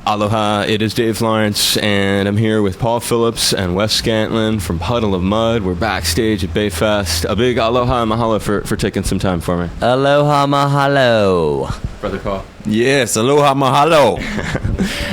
Aloha, it is Dave Lawrence, and I'm here with Paul Phillips and Wes Scantlin from Puddle of Mud. We're backstage at Bayfest. A big aloha and mahalo for taking some time for me. Aloha mahalo. Brother Paul. Yes, aloha mahalo.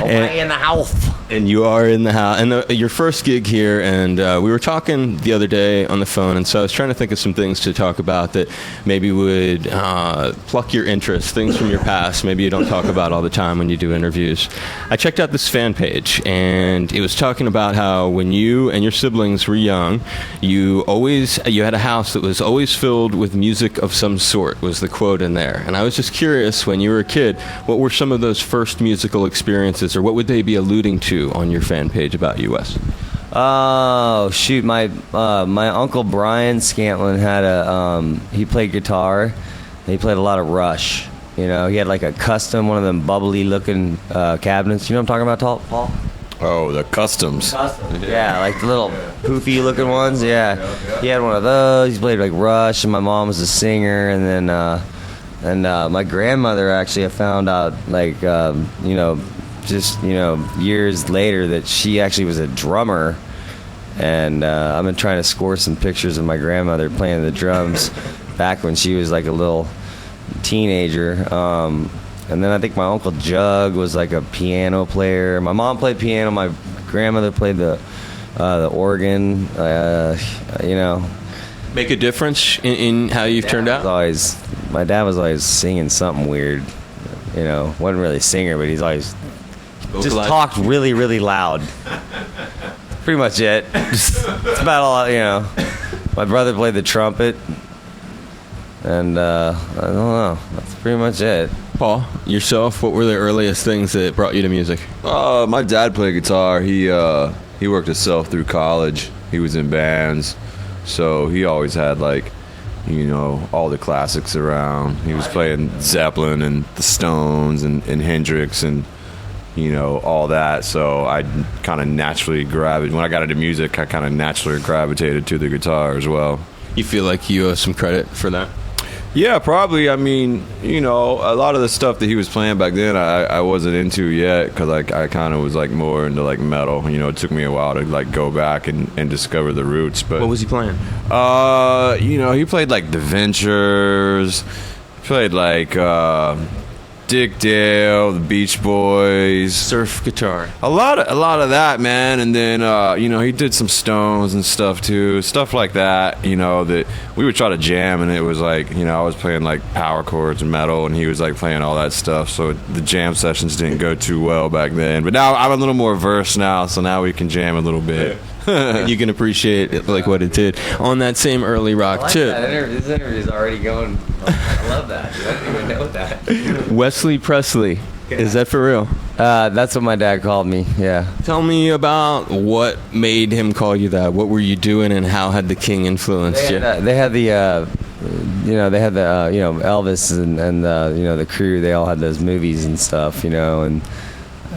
In the house. And you are in the house. And your first gig here, and we were talking the other day on the phone, and so I was trying to think of some things to talk about that maybe would pluck your interest, things from your past maybe you don't talk about all the time when you do interviews. I checked out this fan page, and it was talking about how when you and your siblings were young, you had a house that was always filled with music of some sort, was the quote in there. And I was just curious, when you were a kid, what were some of those first musical experiences, or what would they be alluding to on your fan page about US? Oh shoot! My uncle Brian Scantlin had he played guitar. And he played a lot of Rush. You know, he had like a custom, one of them bubbly looking cabinets. You know what I'm talking about, Paul? Oh, the customs. Yeah, like the little poofy looking ones. Yeah, he had one of those. He played like Rush, and my mom was a singer. And then my grandmother, actually, I found out like years later that she actually was a drummer. And I've been trying to score some pictures of my grandmother playing the drums back when she was like a little teenager. And then I think my Uncle Jug was like a piano player. My mom played piano. My grandmother played the organ. Make a difference in how you've turned out? My dad was always singing something weird. You know, wasn't really a singer, but he's always just talked really, really loud. Pretty much it. It's about all, you know. My brother played the trumpet. And I don't know. That's pretty much it. Paul, yourself, what were the earliest things that brought you to music? My dad played guitar. He worked himself through college. He was in bands. So he always had all the classics around. He was playing Zeppelin and the Stones and Hendrix and all that. So I kind of naturally gravitated. When I got into music, I kind of naturally gravitated to the guitar as well. You feel like you owe some credit for that? Yeah, probably. I mean, a lot of the stuff that he was playing back then, I wasn't into yet, because I kind of was more into metal. It took me a while to go back and discover the roots. But what was he playing? He played The Ventures, played Dick Dale, the Beach Boys, surf guitar, a lot of that, man. And then he did some Stones and stuff too, stuff like that. That we would try to jam, and it was I was playing power chords and metal, and he was playing all that stuff. So the jam sessions didn't go too well back then. But now I'm a little more versed now, so now we can jam a little bit. You can appreciate it, what it did on that same early rock tip. This interview is already going. I love that. I didn't even know that. Wesley Presley. Is that for real? That's what my dad called me. Yeah. Tell me about what made him call you that. What were you doing, and how had the King influenced you? They had the Elvis and the crew. They all had those movies and stuff, and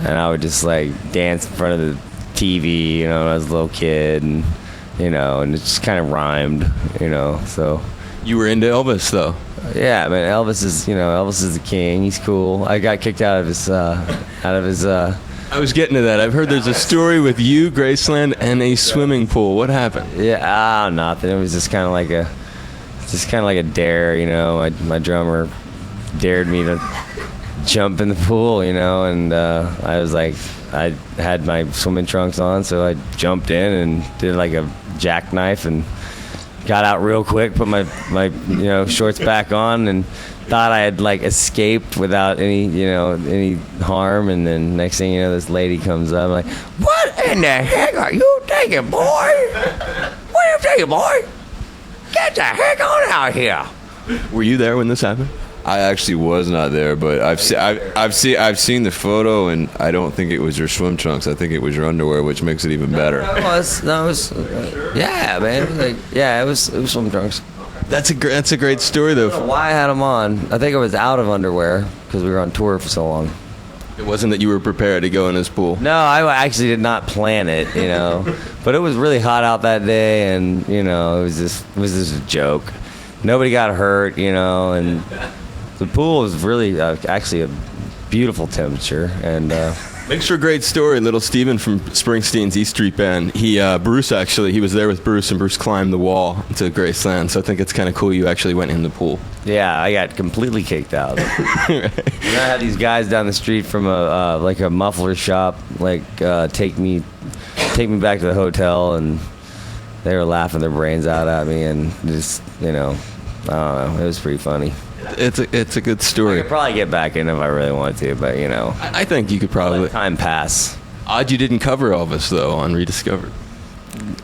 I would just dance in front of the TV, when I was a little kid, and and it just kind of rhymed, so. You were into Elvis, though. Yeah, man. Elvis is the king. He's cool. I got kicked out of his. I was getting to that. I've heard there's a story with you, Graceland, and a swimming pool. What happened? Yeah, nothing. It was just kind of like a dare, My drummer dared me to jump in the pool, and I was I had my swimming trunks on, so I jumped in and did a jackknife and got out real quick, put my shorts back on, and thought I had escaped without any harm. And then next thing you know, this lady comes up, I'm like, "What in the heck are you thinking, boy? What are you thinking, boy? Get the heck on out here!" Were you there when this happened? I actually was not there, but I've seen the photo, and I don't think it was your swim trunks. I think it was your underwear, which makes it even better. Yeah, man. It was swim trunks. That's a great story, though. I don't know why I had them on. I think I was out of underwear because we were on tour for so long. It wasn't that you were prepared to go in his pool. No, I actually did not plan it, But it was really hot out that day, and it was just a joke. Nobody got hurt, and the pool was really actually beautiful temperature, and Makes for a great story. Little Steven from Springsteen's East Street Band. Bruce actually, he was there with Bruce, and Bruce climbed the wall to Graceland. So I think it's kind of cool you actually went in the pool. yeah, I got completely kicked out. And I had these guys down the street from a muffler shop, take me back to the hotel, and they were laughing their brains out at me, and just, I don't know, it was pretty funny. It's a good I story. could probably get back in if I really wanted to, but I think you could probably. let time pass. Odd you didn't cover Elvis though on Rediscovered.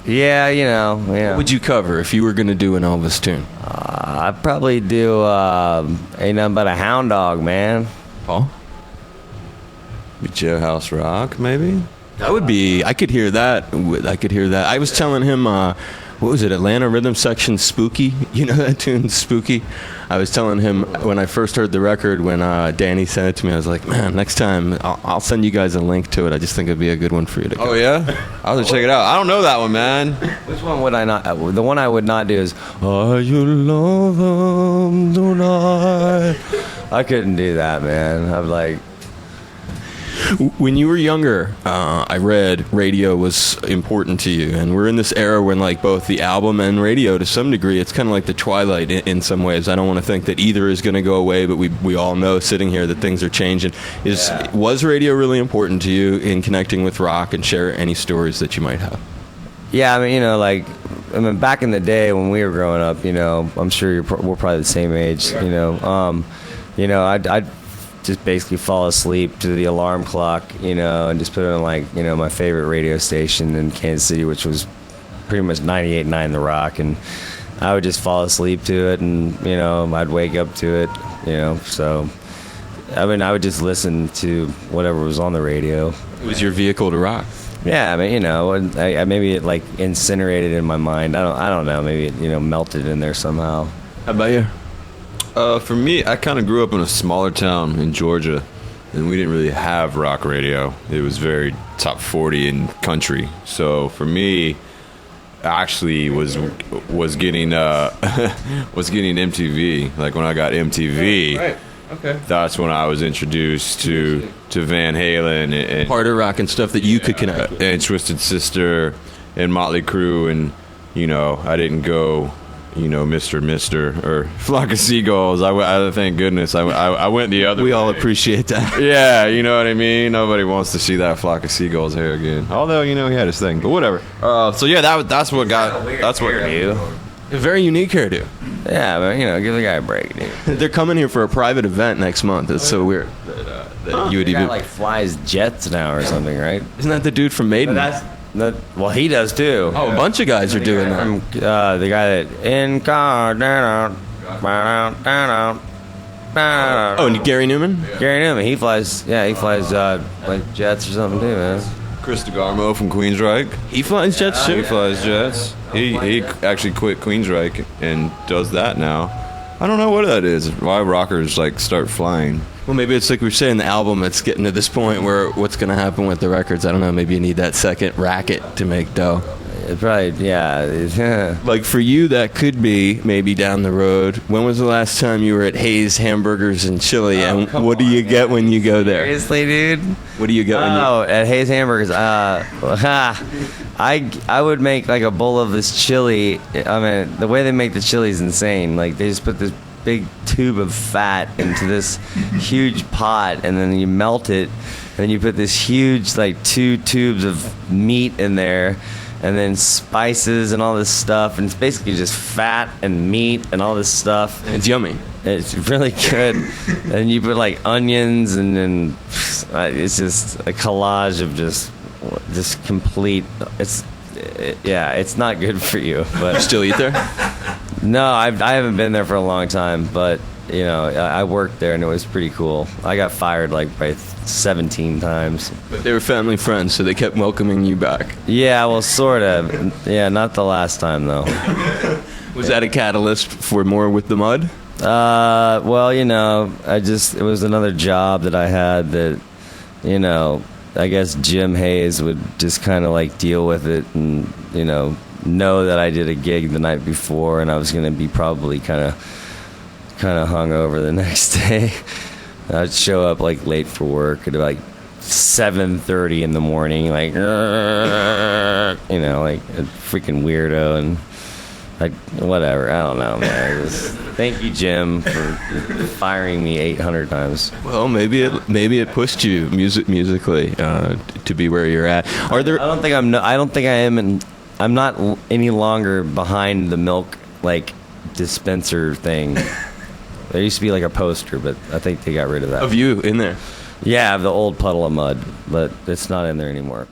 Yeah, yeah. What would you cover if you were going to do an Elvis tune? I'd probably do Ain't Nothing But a Hound Dog, man. Paul? Jailhouse Rock, maybe. That would be. I could hear that. I was telling him, what was it? Atlanta Rhythm Section Spooky. You know that tune, Spooky? I was telling him when I first heard the record, when Danny sent it to me, I was like, man, next time I'll send you guys a link to it. I just think it'd be a good one for you to go. Oh yeah, I'll have to check it out. I don't know that one, man. Which one would I not? The one I would not do is Are You Loving Tonight? I couldn't do that, man. I'm like, When you were younger, I read radio was important to you, and we're in this era when, like, both the album and radio, to some degree, it's kind of like the twilight in some ways. I don't want to think that either is going to go away, but we all know sitting here that things are changing. Was radio really important to you in connecting with rock, and share any stories that you might have? yeah, I mean, back in the day when we were growing up, I'm sure we're probably the same age, I'd just basically fall asleep to the alarm clock, and just put on my favorite radio station in Kansas City, which was pretty much 98.9 The Rock, and I would just fall asleep to it, and I'd wake up to it, so I mean I would just listen to whatever was on the radio. It was your vehicle to rock. Yeah, I mean, I maybe it incinerated in my mind. I don't know, maybe it melted in there somehow. How about you? For me, I kind of grew up in a smaller town in Georgia, and we didn't really have rock radio. It was very top 40 in country. So for me, actually was getting was getting MTV. Like when I got MTV, Right. Okay. that's when I was introduced to Van Halen and Harder rock and stuff that you could connect. and Twisted Sister and Motley Crue, and I didn't go Mr. or Flock of Seagulls. I thank goodness I went the other We way. all appreciate that. Yeah, you know what I mean? Nobody wants to see that Flock of Seagulls hair again. Although, he had his thing, but whatever. So yeah, that's what got you. A very unique hairdo. Yeah, but give the guy a break, dude. They're coming here for a private event next month. It's so weird that you would The even. guy flies jets now or something, right? Isn't that the dude from Maiden? Well, he does too. Oh, a bunch of guys are doing that. The guy that in car down. Oh, and Gary Newman? Gary Newman, he flies jets or something too, man. Chris DeGarmo from Queensryche. He flies jets too? He flies jets. He actually quit Queensryche and does that now. I don't know what that is. Why rockers start flying. Well, maybe it's like we were saying, the album, it's getting to this point where what's going to happen with the records? I don't know. Maybe you need that second racket to make dough. Probably, yeah. Like for you, that could be maybe down the road. When was the last time you were at Hayes Hamburgers and Chili? And what do you get when you go there? Seriously, dude? What do you get when you... Oh, at Hayes Hamburgers, I would make a bowl of this chili. I mean, the way they make the chili is insane. They just put this big tube of fat into this huge pot, and then you melt it, and then you put this huge 2 tubes of meat in there, and then spices and all this stuff, and it's basically just fat and meat and all this stuff. It's yummy. It's really good. And you put onions, and then it's just a collage of just complete. It's not good for you. But You still eat there? no, I haven't been there for a long time. But I worked there, and it was pretty cool. I got fired by 17 times. But they were family friends, so they kept welcoming you back. Yeah, well, sort of. Yeah, not the last time though. Was that a catalyst for more with the mud? Well, it was another job that I had that, I guess Jim Hayes would just kind of deal with it and, know that I did a gig the night before and I was going to be probably kind of hungover the next day. I'd show up like late for work at like 7:30 in the morning, like you know, like a freaking weirdo, and whatever. I don't know, man. Thank you, Jim, for firing me 800 times. Well, maybe it pushed you musically to be where you're at. Are there? I don't think I am, and I'm not any longer behind the milk like dispenser thing. There used to be like a poster, but I think they got rid of that. Of you in there? Yeah, the old puddle of mud, but it's not in there anymore.